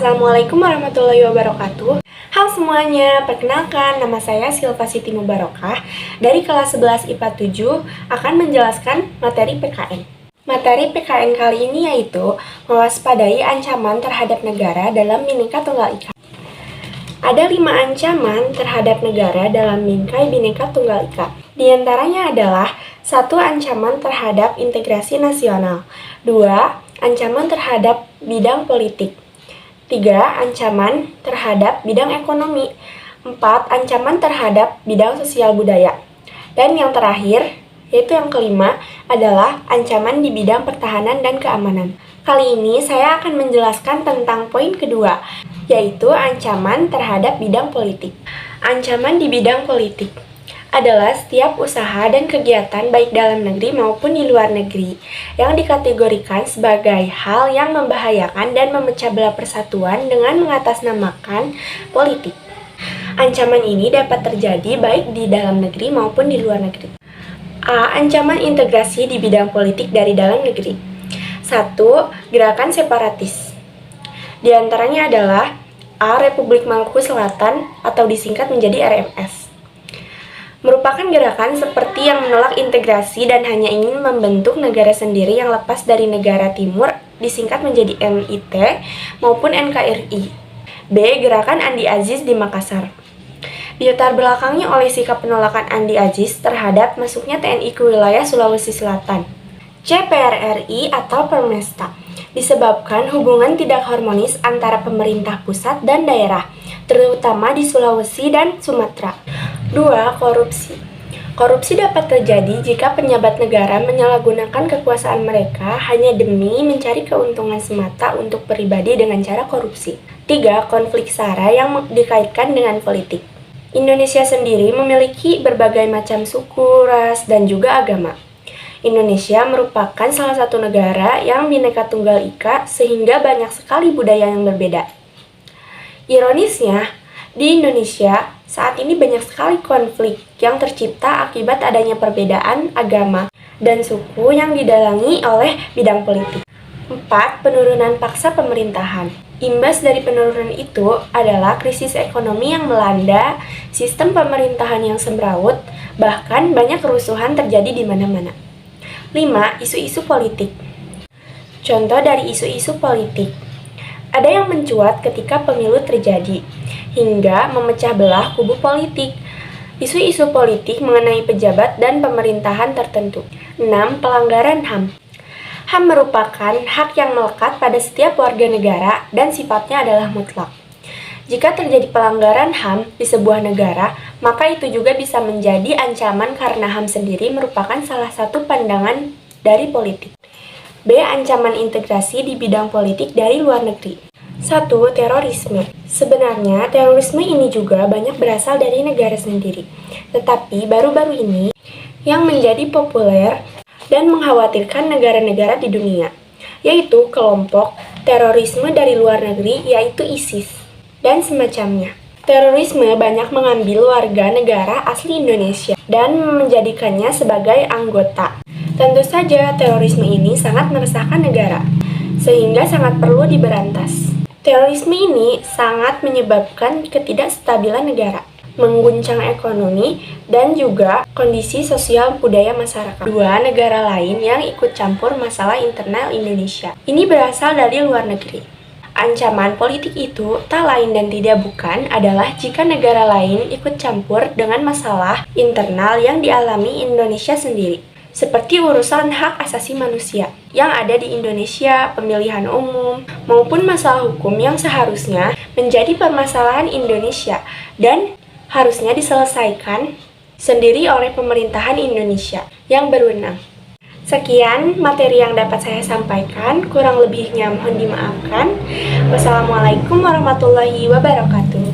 Assalamualaikum warahmatullahi wabarakatuh. Halo semuanya, perkenalkan nama saya Silva Siti Mubarokah dari kelas 11 IPA 7 akan menjelaskan materi PKN. Materi PKN kali ini yaitu mewaspadai ancaman terhadap negara dalam Bhinneka Tunggal Ika. Ada 5 ancaman terhadap negara dalam bingkai Bhinneka Tunggal Ika. Di antaranya adalah 1. Ancaman terhadap integrasi nasional. 2. Ancaman terhadap bidang politik. 3. Ancaman terhadap bidang ekonomi. 4. Ancaman terhadap bidang sosial budaya. Dan yang terakhir, yaitu yang kelima, adalah ancaman di bidang pertahanan dan keamanan. Kali ini saya akan menjelaskan tentang poin kedua, yaitu ancaman terhadap bidang politik. Ancaman di bidang politik adalah setiap usaha dan kegiatan baik dalam negeri maupun di luar negeri yang dikategorikan sebagai hal yang membahayakan dan memecah belah persatuan dengan mengatasnamakan politik. Ancaman ini dapat terjadi baik di dalam negeri maupun di luar negeri. A. Ancaman integrasi di bidang politik dari dalam negeri. 1. Gerakan separatis. Di antaranya adalah A. Republik Maluku Selatan atau disingkat menjadi RMS. Merupakan gerakan seperti yang menolak integrasi dan hanya ingin membentuk negara sendiri yang lepas dari negara timur, disingkat menjadi MIT maupun NKRI. B. Gerakan Andi Aziz di Makassar. Dilatar belakangi oleh sikap penolakan Andi Aziz terhadap masuknya TNI ke wilayah Sulawesi Selatan. C. PRRI atau Permesta. Disebabkan hubungan tidak harmonis antara pemerintah pusat dan daerah, terutama di Sulawesi dan Sumatera. 2. Korupsi. Korupsi dapat terjadi jika pejabat negara menyalahgunakan kekuasaan mereka hanya demi mencari keuntungan semata untuk pribadi dengan cara korupsi. 3. Konflik SARA yang dikaitkan dengan politik. Indonesia sendiri memiliki berbagai macam suku, ras, dan juga agama. Indonesia merupakan salah satu negara yang Bhinneka Tunggal Ika sehingga banyak sekali budaya yang berbeda. Ironisnya, di Indonesia saat ini banyak sekali konflik yang tercipta akibat adanya perbedaan agama dan suku yang didalangi oleh bidang politik. 4. Penurunan paksa pemerintahan. Imbas dari penurunan itu adalah krisis ekonomi yang melanda, sistem pemerintahan yang semrawut, bahkan banyak kerusuhan terjadi di mana-mana. 5. Isu-isu politik. Contoh dari isu-isu politik. Ada yang mencuat ketika pemilu terjadi, hingga memecah belah kubu politik. Isu-isu politik mengenai pejabat dan pemerintahan tertentu. 6. Pelanggaran HAM. HAM merupakan hak yang melekat pada setiap warga negara dan sifatnya adalah mutlak. Jika terjadi pelanggaran HAM di sebuah negara, maka itu juga bisa menjadi ancaman karena HAM sendiri merupakan salah satu pandangan dari politik. B. Ancaman integrasi di bidang politik dari luar negeri. 1. Terorisme. Sebenarnya, terorisme ini juga banyak berasal dari negara sendiri. Tetapi baru-baru ini yang menjadi populer dan mengkhawatirkan negara-negara di dunia, yaitu kelompok terorisme dari luar negeri, yaitu ISIS dan semacamnya. Terorisme banyak mengambil warga negara asli Indonesia dan menjadikannya sebagai anggota. Tentu saja terorisme ini sangat meresahkan negara, sehingga sangat perlu diberantas. Terorisme ini sangat menyebabkan ketidakstabilan negara, mengguncang ekonomi, dan juga kondisi sosial budaya masyarakat. 2. Negara lain yang ikut campur masalah internal Indonesia. Ini berasal dari luar negeri. Ancaman politik itu tak lain dan tidak bukan adalah jika negara lain ikut campur dengan masalah internal yang dialami Indonesia sendiri, seperti urusan hak asasi manusia yang ada di Indonesia, pemilihan umum, maupun masalah hukum yang seharusnya menjadi permasalahan Indonesia dan harusnya diselesaikan sendiri oleh pemerintahan Indonesia yang berwenang. Sekian materi yang dapat saya sampaikan, kurang lebihnya mohon dimaafkan. Wassalamualaikum warahmatullahi wabarakatuh.